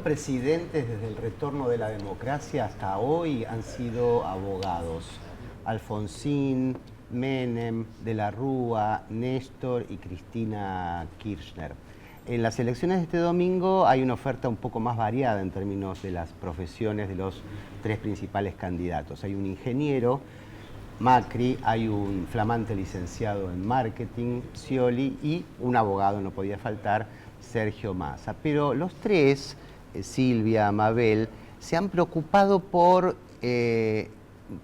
presidentes desde el retorno de la democracia hasta hoy han sido abogados. Alfonsín, Menem, De la Rúa, Néstor y Cristina Kirchner. En las elecciones de este domingo hay una oferta un poco más variada en términos de las profesiones de los tres principales candidatos. Hay un ingeniero, Macri, hay un flamante licenciado en marketing, Scioli, y un abogado, no podía faltar, Sergio Massa. Pero los tres, Silvia, Mabel, se han preocupado por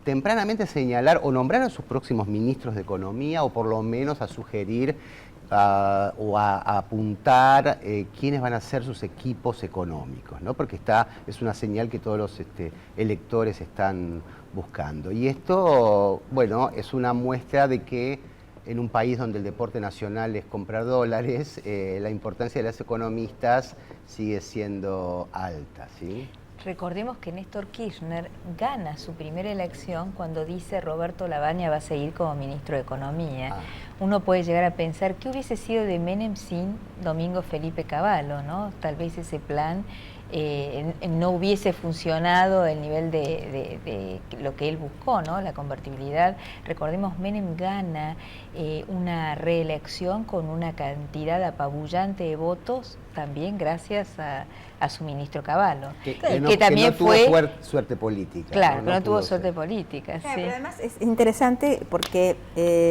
tempranamente señalar o nombrar a sus próximos ministros de Economía, o por lo menos a sugerir o a apuntar quiénes van a ser sus equipos económicos, ¿no? Porque es una señal que todos los electores están buscando. Y esto, bueno, es una muestra de que en un país donde el deporte nacional es comprar dólares, la importancia de los economistas sigue siendo alta, ¿sí? Recordemos que Néstor Kirchner gana su primera elección cuando dice Roberto Lavagna va a seguir como ministro de Economía. Uno puede llegar a pensar qué hubiese sido de Menem sin Domingo Felipe Cavallo, ¿no? Tal vez ese plan no hubiese funcionado el nivel de lo que él buscó, ¿no? La convertibilidad. Recordemos, Menem gana una reelección con una cantidad apabullante de votos, también gracias a su ministro Cavallo. Que también no tuvo suerte política. Claro, no tuvo suerte política. Claro, sí. Pero además es interesante porque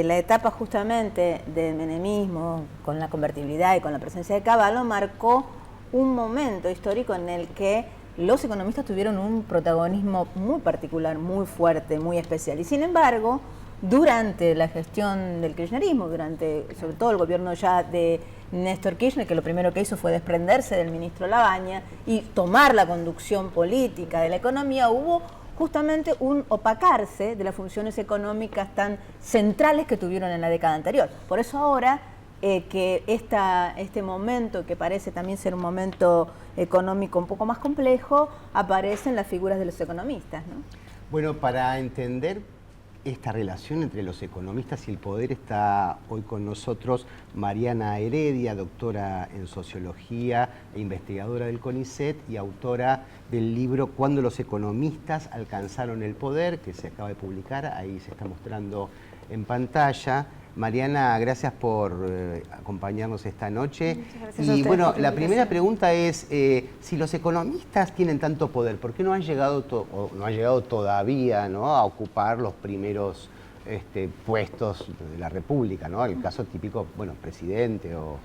la etapa justamente del menemismo, con la convertibilidad y con la presencia de Cavallo, marcó un momento histórico en el que los economistas tuvieron un protagonismo muy particular, muy fuerte, muy especial. Y sin embargo, durante la gestión del kirchnerismo, sobre todo el gobierno ya de Néstor Kirchner, que lo primero que hizo fue desprenderse del ministro Lavagna y tomar la conducción política de la economía, hubo justamente un opacarse de las funciones económicas tan centrales que tuvieron en la década anterior. Por eso ahora que este momento, que parece también ser un momento económico un poco más complejo, aparecen las figuras de los economistas, ¿no? Bueno, para entender esta relación entre los economistas y el poder está hoy con nosotros Mariana Heredia, doctora en Sociología e investigadora del CONICET y autora del libro Cuando los economistas alcanzaron el poder, que se acaba de publicar, ahí se está mostrando en pantalla. Mariana, gracias por acompañarnos esta noche. Muchas gracias a Y ustedes bueno, por la la primera invitación. pregunta es, si los economistas tienen tanto poder, ¿por qué no han llegado, no han llegado todavía, ¿no?, a ocupar los primeros puestos de la República, ¿no? El caso típico, bueno, presidente o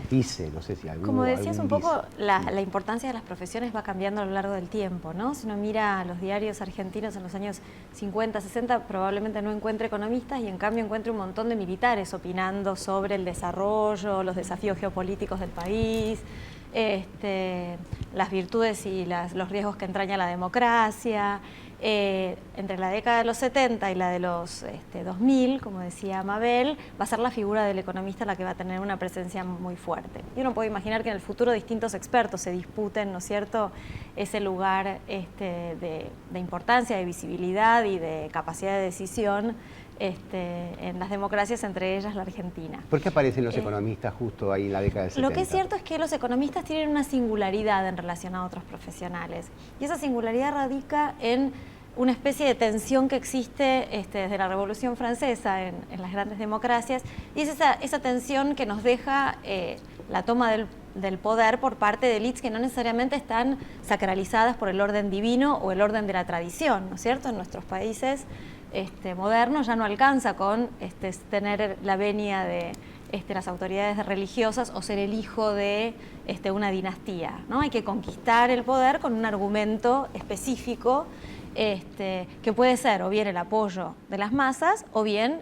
vice, no sé si algún. Como decías un poco, vice. la importancia de las profesiones va cambiando a lo largo del tiempo, ¿no? Si uno mira los diarios argentinos en los años 50, 60, probablemente no encuentre economistas y en cambio encuentre un montón de militares opinando sobre el desarrollo, los desafíos geopolíticos del país, las virtudes y los riesgos que entraña la democracia. Entre la década de los 70 y la de los 2000, como decía Mabel, va a ser la figura del economista la que va a tener una presencia muy fuerte. Y uno puede imaginar que en el futuro distintos expertos se disputen, ¿no es cierto?, ese lugar de importancia, de visibilidad y de capacidad de decisión en las democracias, entre ellas la Argentina. ¿Por qué aparecen los economistas justo ahí en la década de 70? Lo que es cierto es que los economistas tienen una singularidad en relación a otros profesionales, y esa singularidad radica en una especie de tensión que existe desde la Revolución Francesa en las grandes democracias, y es esa tensión que nos deja la toma del poder por parte de élites que no necesariamente están sacralizadas por el orden divino o el orden de la tradición, ¿no es cierto? En nuestros países modernos ya no alcanza con tener la venia de las autoridades religiosas o ser el hijo de una dinastía, ¿no? Hay que conquistar el poder con un argumento específico que puede ser o bien el apoyo de las masas o bien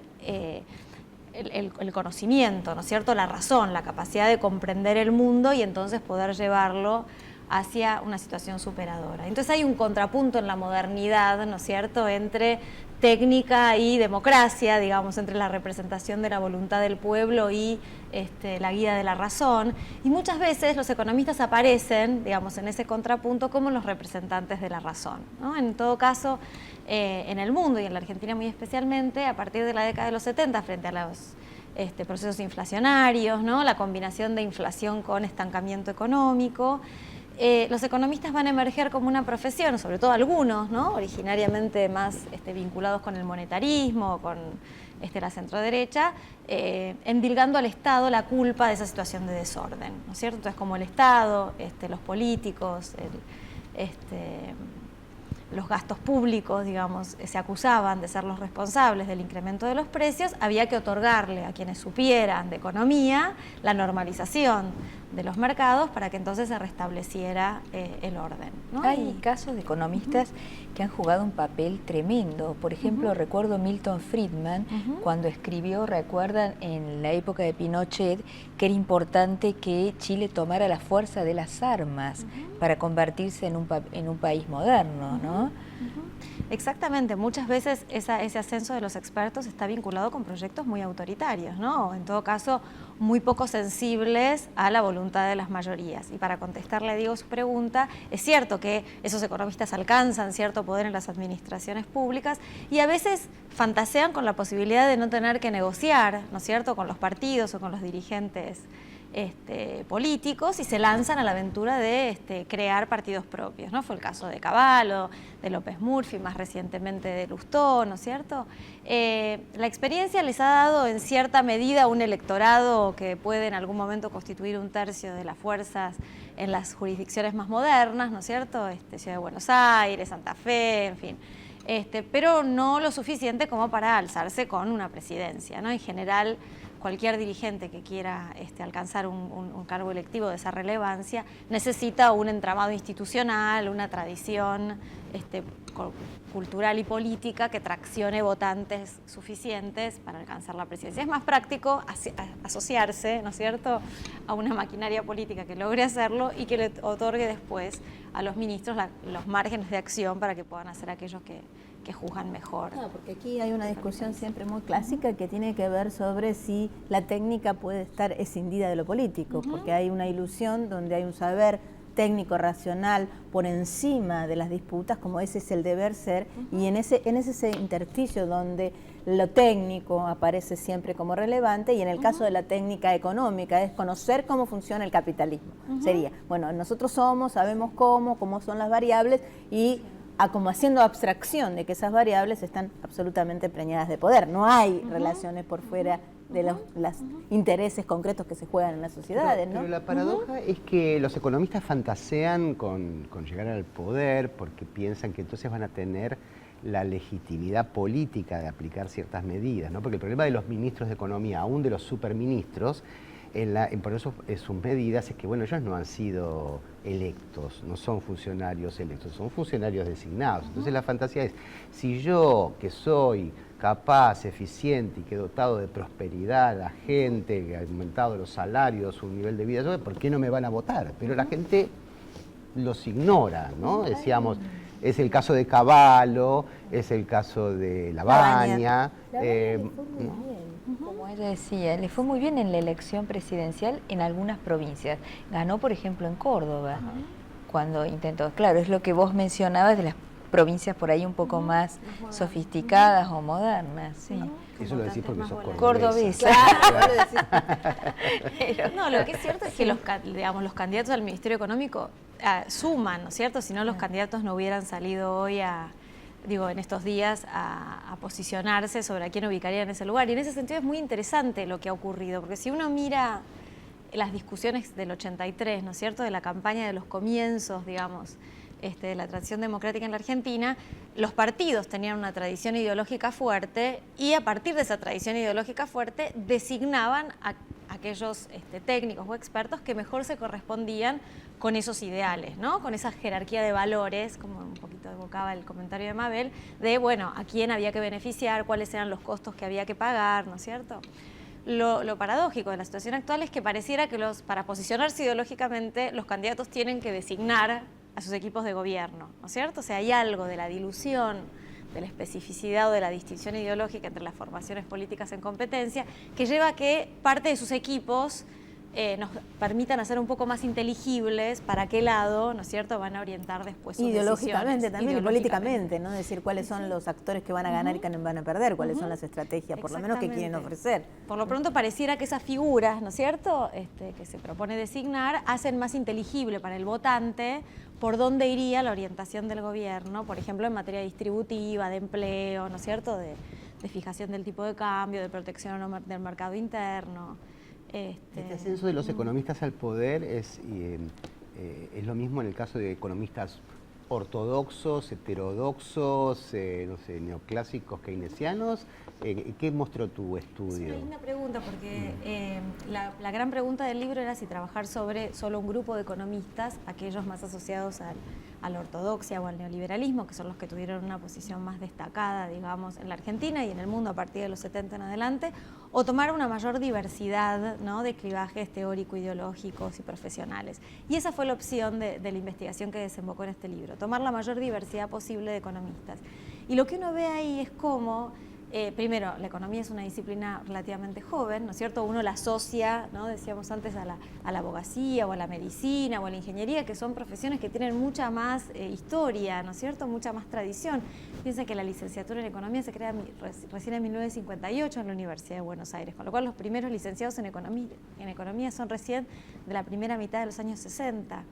el conocimiento, ¿no es cierto?, la razón, la capacidad de comprender el mundo y entonces poder llevarlo hacia una situación superadora. Entonces hay un contrapunto en la modernidad, ¿no es cierto?, entre técnica y democracia, digamos, entre la representación de la voluntad del pueblo y la guía de la razón, y muchas veces los economistas aparecen, digamos, en ese contrapunto como los representantes de la razón, ¿no? En todo caso, en el mundo y en la Argentina muy especialmente, a partir de la década de los 70, frente a los procesos inflacionarios, ¿no? La combinación de inflación con estancamiento económico. Los economistas van a emerger como una profesión, sobre todo algunos, ¿no? Originariamente más vinculados con el monetarismo, con la centroderecha, endilgando al Estado la culpa de esa situación de desorden, ¿no es cierto? Entonces, como el Estado, los políticos, los gastos públicos, digamos, se acusaban de ser los responsables del incremento de los precios, había que otorgarle a quienes supieran de economía la normalización de los mercados para que entonces se restableciera el orden, ¿no? Hay casos de economistas que han jugado un papel tremendo. Por ejemplo, recuerdo Milton Friedman, cuando escribió, recuerdan, en la época de Pinochet, que era importante que Chile tomara la fuerza de las armas para convertirse en un país moderno, ¿no? Exactamente, muchas veces ese ascenso de los expertos está vinculado con proyectos muy autoritarios, ¿no? En todo caso, muy poco sensibles a la voluntad de las mayorías. Y para contestarle a Diego su pregunta, es cierto que esos economistas alcanzan cierto poder en las administraciones públicas y a veces fantasean con la posibilidad de no tener que negociar, ¿no es cierto?, con los partidos o con los dirigentes políticos, y se lanzan a la aventura de crear partidos propios, ¿no? Fue el caso de Cavallo, de López Murphy, más recientemente de Lustó, ¿no es cierto? La experiencia les ha dado en cierta medida un electorado que puede en algún momento constituir un tercio de las fuerzas en las jurisdicciones más modernas, ¿no es cierto? Ciudad de Buenos Aires, Santa Fe, en fin. Pero no lo suficiente como para alzarse con una presidencia, ¿no? En general, cualquier dirigente que quiera alcanzar un cargo electivo de esa relevancia necesita un entramado institucional, una tradición cultural y política que traccione votantes suficientes para alcanzar la presidencia. Es más práctico asociarse, ¿no es cierto?, a una maquinaria política que logre hacerlo y que le otorgue después a los ministros los márgenes de acción para que puedan hacer aquellos que juzgan mejor. No, porque aquí hay una discusión siempre muy clásica que tiene que ver sobre si la técnica puede estar escindida de lo político, porque hay una ilusión donde hay un saber técnico, racional, por encima de las disputas, como ese es el deber ser, y en ese intersticio donde lo técnico aparece siempre como relevante, y en el caso de la técnica económica es conocer cómo funciona el capitalismo. Sería, bueno, nosotros sabemos cómo son las variables, y como haciendo abstracción de que esas variables están absolutamente preñadas de poder. No hay relaciones por fuera de los intereses concretos que se juegan en las sociedades, ¿no? Pero la paradoja es que los economistas fantasean con llegar al poder porque piensan que entonces van a tener la legitimidad política de aplicar ciertas medidas, ¿no? Porque el problema de los ministros de Economía, aún de los superministros, en poner sus medidas, es que, bueno, ellos no han sido electos, no son funcionarios electos, son funcionarios designados. Entonces la fantasía es, si yo, que soy capaz, eficiente y que he dotado de prosperidad a la gente, que ha aumentado los salarios, su nivel de vida, ¿por qué no me van a votar? Pero la gente los ignora, ¿no? Decíamos, es el caso de Cavallo, es el caso de Labaña. Como ella decía, le fue muy bien en la elección presidencial en algunas provincias. Ganó, por ejemplo, en Córdoba, cuando intentó. Claro, es lo que vos mencionabas de las provincias por ahí un poco más sofisticadas o modernas. Sí. Eso lo decís porque sos cordobesa. Claro. No, lo que es cierto es que los candidatos al Ministerio Económico suman, ¿no es cierto? Si no, los candidatos no hubieran salido hoy en estos días a posicionarse sobre a quién ubicaría en ese lugar. Y en ese sentido es muy interesante lo que ha ocurrido, porque si uno mira las discusiones del 83, ¿no es cierto?, de la campaña de los comienzos, digamos, de la transición democrática en la Argentina, los partidos tenían una tradición ideológica fuerte y a partir de esa tradición ideológica fuerte designaban a aquellos técnicos o expertos que mejor se correspondían con esos ideales, ¿no? Con esa jerarquía de valores, como un poquito evocaba el comentario de Mabel, de, bueno, a quién había que beneficiar, cuáles eran los costos que había que pagar, ¿no es cierto? Lo paradójico de la situación actual es que pareciera que para posicionarse ideológicamente, los candidatos tienen que designar a sus equipos de gobierno, ¿no es cierto? O sea, hay algo de la dilución, de la especificidad o de la distinción ideológica entre las formaciones políticas en competencia, que lleva a que parte de sus equipos nos permitan hacer un poco más inteligibles para qué lado, ¿no es cierto?, van a orientar después sus ideológicamente también y políticamente, ¿no? Decir cuáles son sí. los actores que van a ganar y que van a perder, cuáles son las estrategias, por lo menos, que quieren ofrecer. Por lo pronto pareciera que esas figuras, ¿no es cierto?, que se propone designar, hacen más inteligible para el votante por dónde iría la orientación del gobierno, por ejemplo, en materia distributiva, de empleo, ¿no es cierto?, de fijación del tipo de cambio, de protección del mercado interno. Este ascenso de los economistas al poder es lo mismo en el caso de economistas ortodoxos, heterodoxos, no sé, neoclásicos, keynesianos. ¿Qué mostró tu estudio? Es una linda pregunta porque la gran pregunta del libro era si trabajar sobre solo un grupo de economistas, aquellos más asociados a la ortodoxia o al neoliberalismo, que son los que tuvieron una posición más destacada, digamos, en la Argentina y en el mundo a partir de los 70 en adelante, o tomar una mayor diversidad, ¿no?, de clivajes teórico-ideológicos y profesionales. Y esa fue la opción de la investigación que desembocó en este libro, tomar la mayor diversidad posible de economistas. Y lo que uno ve ahí es cómo, primero, la economía es una disciplina relativamente joven, ¿no es cierto? Uno la asocia, ¿no?, decíamos antes, a la abogacía o a la medicina o a la ingeniería, que son profesiones que tienen mucha más historia, ¿no es cierto?, mucha más tradición. Piensen que la licenciatura en economía se crea recién en 1958 en la Universidad de Buenos Aires, con lo cual los primeros licenciados en economía son recién de la primera mitad de los años 60.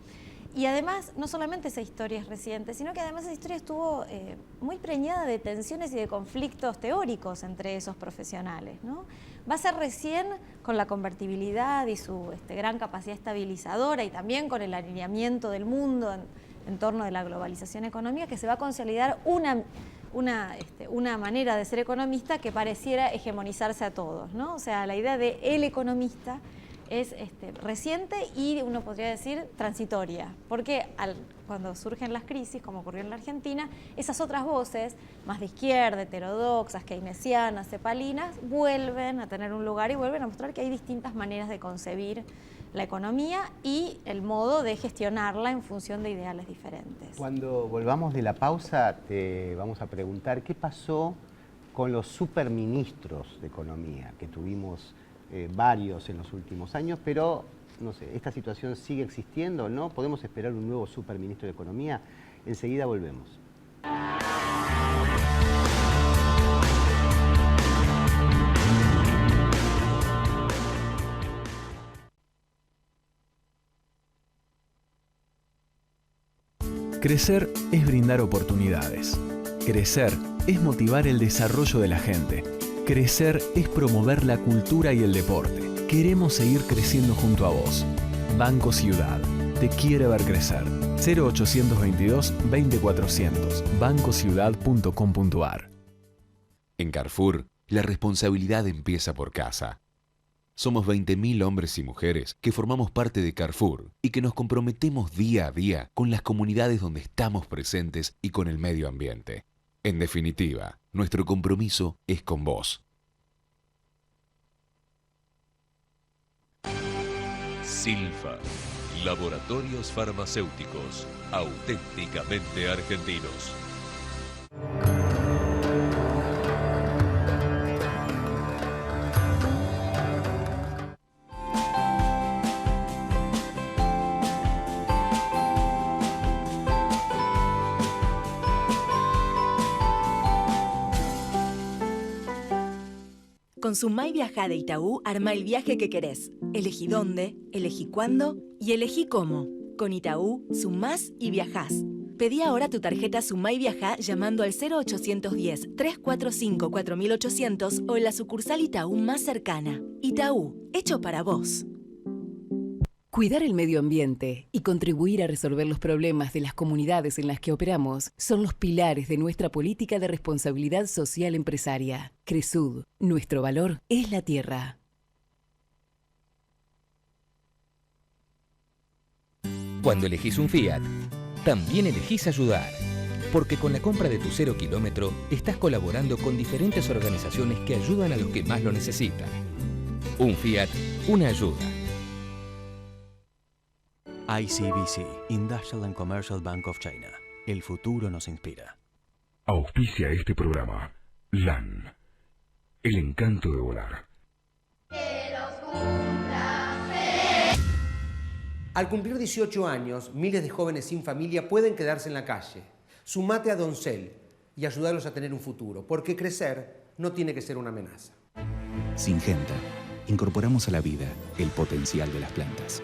Y además, no solamente esa historia es reciente, sino que además esa historia estuvo muy preñada de tensiones y de conflictos teóricos entre esos profesionales, ¿no? Va a ser recién con la convertibilidad y su gran capacidad estabilizadora y también con el alineamiento del mundo en torno de la globalización económica que se va a consolidar una manera de ser economista que pareciera hegemonizarse a todos, ¿no? O sea, la idea de el economista es reciente y uno podría decir transitoria, porque cuando surgen las crisis, como ocurrió en la Argentina, esas otras voces, más de izquierda, heterodoxas, keynesianas, cepalinas, vuelven a tener un lugar y vuelven a mostrar que hay distintas maneras de concebir la economía y el modo de gestionarla en función de ideales diferentes. Cuando volvamos de la pausa, te vamos a preguntar qué pasó con los superministros de Economía, que tuvimos varios en los últimos años, pero no sé, ¿esta situación sigue existiendo, no? ¿Podemos esperar un nuevo superministro de Economía? Enseguida volvemos. Crecer es brindar oportunidades. Crecer es motivar el desarrollo de la gente. Crecer es promover la cultura y el deporte. Queremos seguir creciendo junto a vos. Banco Ciudad. Te quiere ver crecer. 0822-20400. bancociudad.com.ar. En Carrefour, la responsabilidad empieza por casa. Somos 20.000 hombres y mujeres que formamos parte de Carrefour y que nos comprometemos día a día con las comunidades donde estamos presentes y con el medio ambiente. En definitiva, nuestro compromiso es con vos. Silfa, laboratorios farmacéuticos, auténticamente argentinos. Con Sumai Viajá de Itaú, arma el viaje que querés. Elegí dónde, elegí cuándo y elegí cómo. Con Itaú, sumás y viajás. Pedí ahora tu tarjeta Sumai Viajá llamando al 0810-345-4800 o en la sucursal Itaú más cercana. Itaú, hecho para vos. Cuidar el medio ambiente y contribuir a resolver los problemas de las comunidades en las que operamos son los pilares de nuestra política de responsabilidad social empresaria. Cresud, nuestro valor es la tierra. Cuando elegís un Fiat, también elegís ayudar. Porque con la compra de tu 0 kilómetro, estás colaborando con diferentes organizaciones que ayudan a los que más lo necesitan. Un Fiat, una ayuda. ICBC, Industrial and Commercial Bank of China. El futuro nos inspira. Auspicia este programa. LAN. El encanto de volar. Que los cumpla feliz. Al cumplir 18 años, miles de jóvenes sin familia pueden quedarse en la calle. Sumate a Doncel y ayudarlos a tener un futuro, porque crecer no tiene que ser una amenaza. Syngenta. Incorporamos a la vida el potencial de las plantas.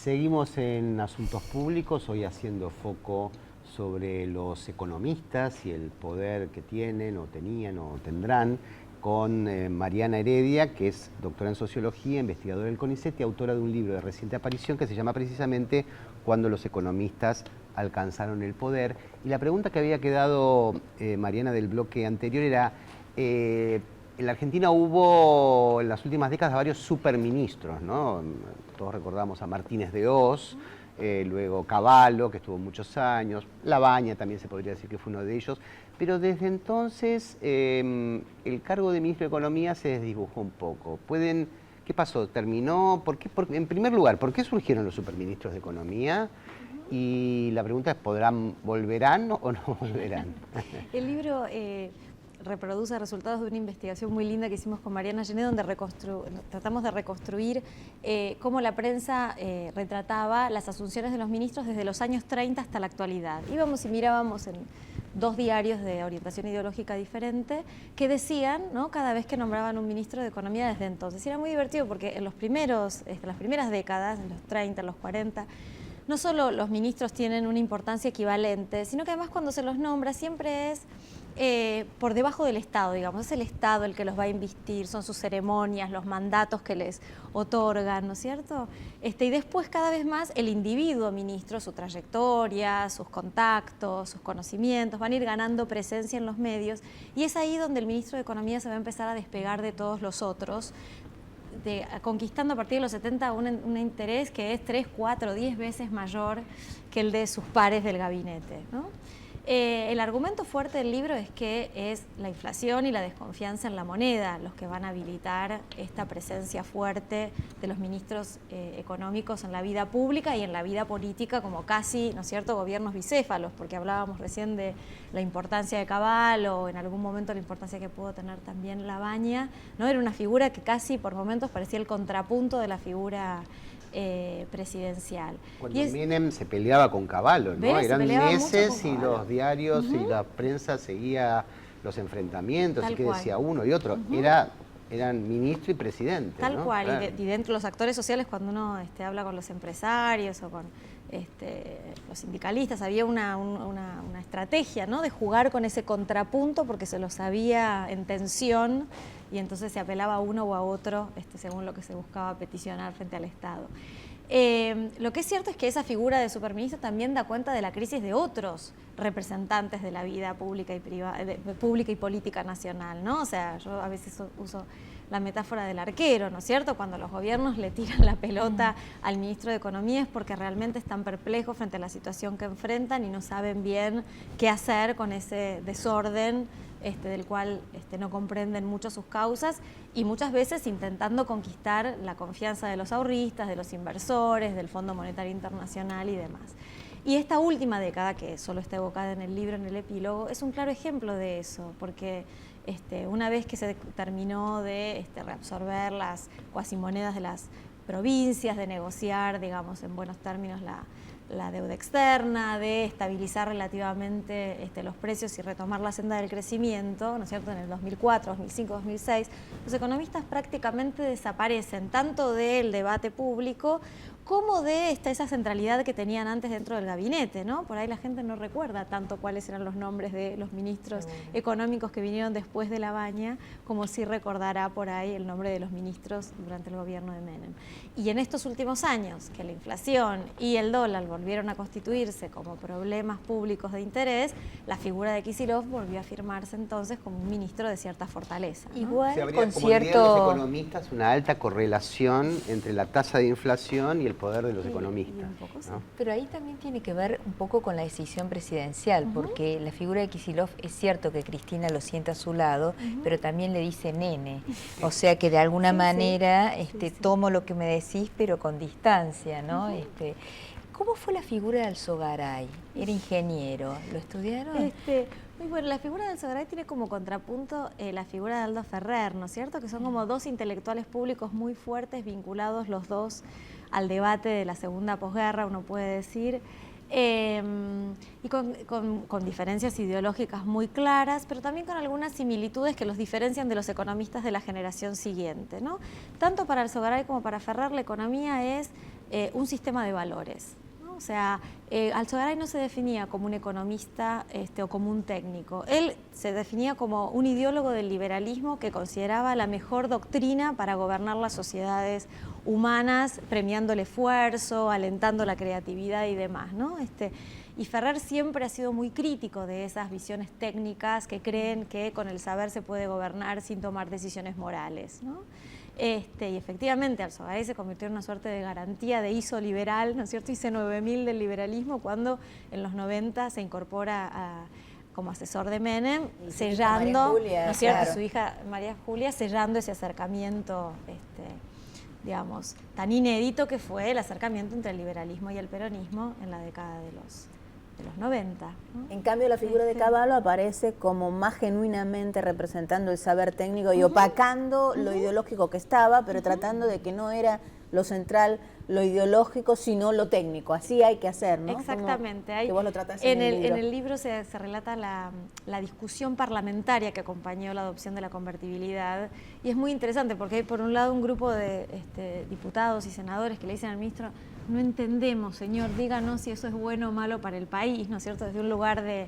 Seguimos en Asuntos Públicos, hoy haciendo foco sobre los economistas y el poder que tienen o tenían o tendrán, con Mariana Heredia, que es doctora en Sociología, investigadora del CONICET y autora de un libro de reciente aparición que se llama precisamente Cuando los economistas alcanzaron el poder. Y la pregunta que había quedado Mariana del bloque anterior era, en la Argentina hubo en las últimas décadas varios superministros, ¿no? Todos recordamos a Martínez de Hoz, luego Cavallo, que estuvo muchos años, Labaña también se podría decir que fue uno de ellos, pero desde entonces el cargo de ministro de Economía se desdibujó un poco. ¿Qué pasó? ¿Terminó? En primer lugar, ¿por qué surgieron los superministros de Economía? Y la pregunta es, ¿volverán o no volverán? El libro reproduce resultados de una investigación muy linda que hicimos con Mariana Gené, donde tratamos de reconstruir cómo la prensa retrataba las asunciones de los ministros desde los años 30 hasta la actualidad. Íbamos y mirábamos en 2 diarios de orientación ideológica diferente que decían, ¿no?, cada vez que nombraban un ministro de Economía desde entonces. Y era muy divertido porque en las primeras décadas, en los 30, en los 40, no solo los ministros tienen una importancia equivalente, sino que además cuando se los nombra siempre es por debajo del Estado, digamos. Es el Estado el que los va a investir, son sus ceremonias, los mandatos que les otorgan, ¿no es cierto? Y después cada vez más el individuo ministro, su trayectoria, sus contactos, sus conocimientos, van a ir ganando presencia en los medios y es ahí donde el ministro de Economía se va a empezar a despegar de todos los otros, conquistando a partir de los 70 un interés que es 3, 4, 10 veces mayor que el de sus pares del gabinete, ¿no? El argumento fuerte del libro es que es la inflación y la desconfianza en la moneda los que van a habilitar esta presencia fuerte de los ministros económicos en la vida pública y en la vida política como casi, ¿no es cierto?, gobiernos bicéfalos, porque hablábamos recién de la importancia de Cavallo o en algún momento la importancia que pudo tener también Labaña, ¿no? Era una figura que casi por momentos parecía el contrapunto de la figura presidencial. Cuando Menem se peleaba con Cavallo, ¿no? Eran meses y los diarios y la prensa seguía los enfrentamientos, y que decía uno y otro. Eran ministro y presidente. Tal ¿no? cual, claro. Y dentro de los actores sociales, cuando uno habla con los empresarios o con los sindicalistas, había una estrategia, ¿no?, de jugar con ese contrapunto porque se los sabía en tensión y entonces se apelaba a uno o a otro según lo que se buscaba peticionar frente al Estado. Lo que es cierto es que esa figura de superministro también da cuenta de la crisis de otros representantes de la vida pública y política nacional, ¿no? O sea, yo a veces uso la metáfora del arquero, ¿no es cierto? Cuando los gobiernos le tiran la pelota al ministro de Economía es porque realmente están perplejos frente a la situación que enfrentan y no saben bien qué hacer con ese desorden del cual no comprenden mucho sus causas y muchas veces intentando conquistar la confianza de los ahorristas, de los inversores, del Fondo Monetario Internacional y demás. Y esta última década, que solo está evocada en el libro, en el epílogo, es un claro ejemplo de eso, porque una vez que se terminó de reabsorber las cuasimonedas de las provincias, de negociar, digamos, en buenos términos la deuda externa, de estabilizar relativamente los precios y retomar la senda del crecimiento, ¿no es cierto?, en el 2004, 2005, 2006, los economistas prácticamente desaparecen tanto del debate público como de esa centralidad que tenían antes dentro del gabinete, ¿no? Por ahí la gente no recuerda tanto cuáles eran los nombres de los ministros económicos que vinieron después de Labaña, como sí recordará por ahí el nombre de los ministros durante el gobierno de Menem. Y en estos últimos años, que la inflación y el dólar volvieron a constituirse como problemas públicos de interés, la figura de Kicillof volvió a afirmarse entonces como un ministro de cierta fortaleza, ¿no? Igual, habría, como dirían los economistas, una alta correlación entre la tasa de inflación y el poder de los economistas. ¿No? Pero ahí también tiene que ver un poco con la decisión presidencial, porque la figura de Kicillof es cierto que Cristina lo siente a su lado, pero también le dice nene. O sea que de alguna manera tomo lo que me decís, pero con distancia, ¿no? ¿Cómo fue la figura de Alzogaray? Era ingeniero, ¿lo estudiaron? Muy bueno, la figura de Alzogaray tiene como contrapunto la figura de Aldo Ferrer, ¿no es cierto? Que son como dos intelectuales públicos muy fuertes, vinculados los dos al debate de la segunda posguerra, uno puede decir, y con diferencias ideológicas muy claras, pero también con algunas similitudes que los diferencian de los economistas de la generación siguiente, ¿no? Tanto para Alzogaray como para Ferrer, la economía es un sistema de valores. O sea, Alzogaray no se definía como un economista o como un técnico. Él se definía como un ideólogo del liberalismo que consideraba la mejor doctrina para gobernar las sociedades humanas, premiando el esfuerzo, alentando la creatividad y demás, ¿no? Y Ferrer siempre ha sido muy crítico de esas visiones técnicas que creen que con el saber se puede gobernar sin tomar decisiones morales, ¿no? Y efectivamente Alzogaray se convirtió en una suerte de garantía de ISO liberal, ¿no es cierto? IC 9000 del liberalismo, cuando en los 90 se incorpora como asesor de Menem, sellando, Julia, ¿no es cierto? claro. Su hija María Julia, sellando ese acercamiento, digamos, tan inédito que fue el acercamiento entre el liberalismo y el peronismo en la década de los 90. ¿no? En cambio, la figura de Cavallo aparece como más genuinamente representando el saber técnico y opacando lo ideológico que estaba, pero tratando de que no era lo central, lo ideológico, sino lo técnico. Así hay que hacer, ¿no? Exactamente. Que vos lo tratás en el libro se relata la discusión parlamentaria que acompañó la adopción de la convertibilidad, y es muy interesante porque hay por un lado un grupo de diputados y senadores que le dicen al ministro: no entendemos, señor, díganos si eso es bueno o malo para el país, ¿no es cierto? Desde un lugar de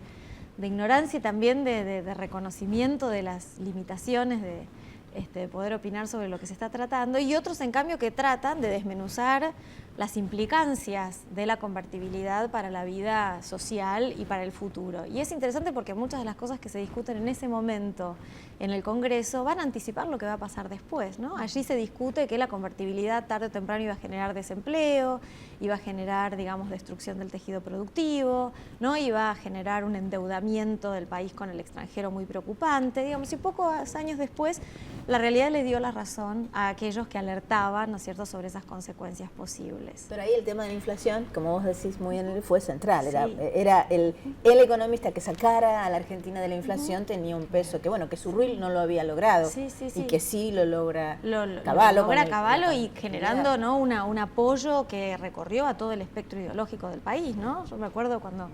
ignorancia y también de reconocimiento de las limitaciones de poder opinar sobre lo que se está tratando, y otros en cambio que tratan de desmenuzar las implicancias de la convertibilidad para la vida social y para el futuro. Y es interesante porque muchas de las cosas que se discuten en ese momento en el Congreso van a anticipar lo que va a pasar después, ¿no? Allí se discute que la convertibilidad tarde o temprano iba a generar desempleo, iba a generar, digamos, destrucción del tejido productivo, ¿no? Iba a generar un endeudamiento del país con el extranjero muy preocupante, digamos, y pocos años después la realidad le dio la razón a aquellos que alertaban, ¿no es cierto?, sobre esas consecuencias posibles. Pero ahí el tema de la inflación, como vos decís muy bien, fue central. Sí. Era el economista que sacara a la Argentina de la inflación tenía un peso que, bueno, que Surruil no lo había logrado. Sí. Y que sí lo logra Cavallo. Lo logra Cavallo y generando, ¿no?, un apoyo que recorrió a todo el espectro ideológico del país, ¿no? Yo me acuerdo cuando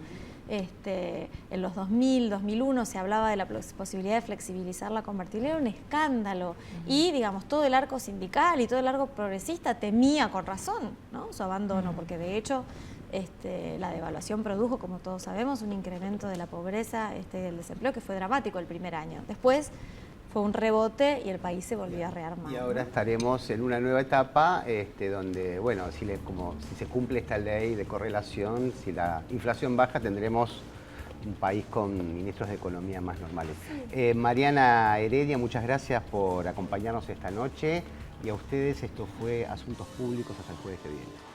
en los 2000, 2001 se hablaba de la posibilidad de flexibilizar la convertibilidad, era un escándalo. Y, digamos, todo el arco sindical y todo el arco progresista temía con razón, ¿no?, su abandono, porque de hecho la devaluación produjo, como todos sabemos, un incremento de la pobreza y del desempleo que fue dramático el primer año. Después fue un rebote y el país se volvió a rearmar. Y ahora estaremos en una nueva etapa donde, bueno, si se cumple esta ley de correlación, si la inflación baja, tendremos un país con ministros de economía más normales. Mariana Heredia, muchas gracias por acompañarnos esta noche, y a ustedes esto fue Asuntos Públicos hasta el jueves que viene.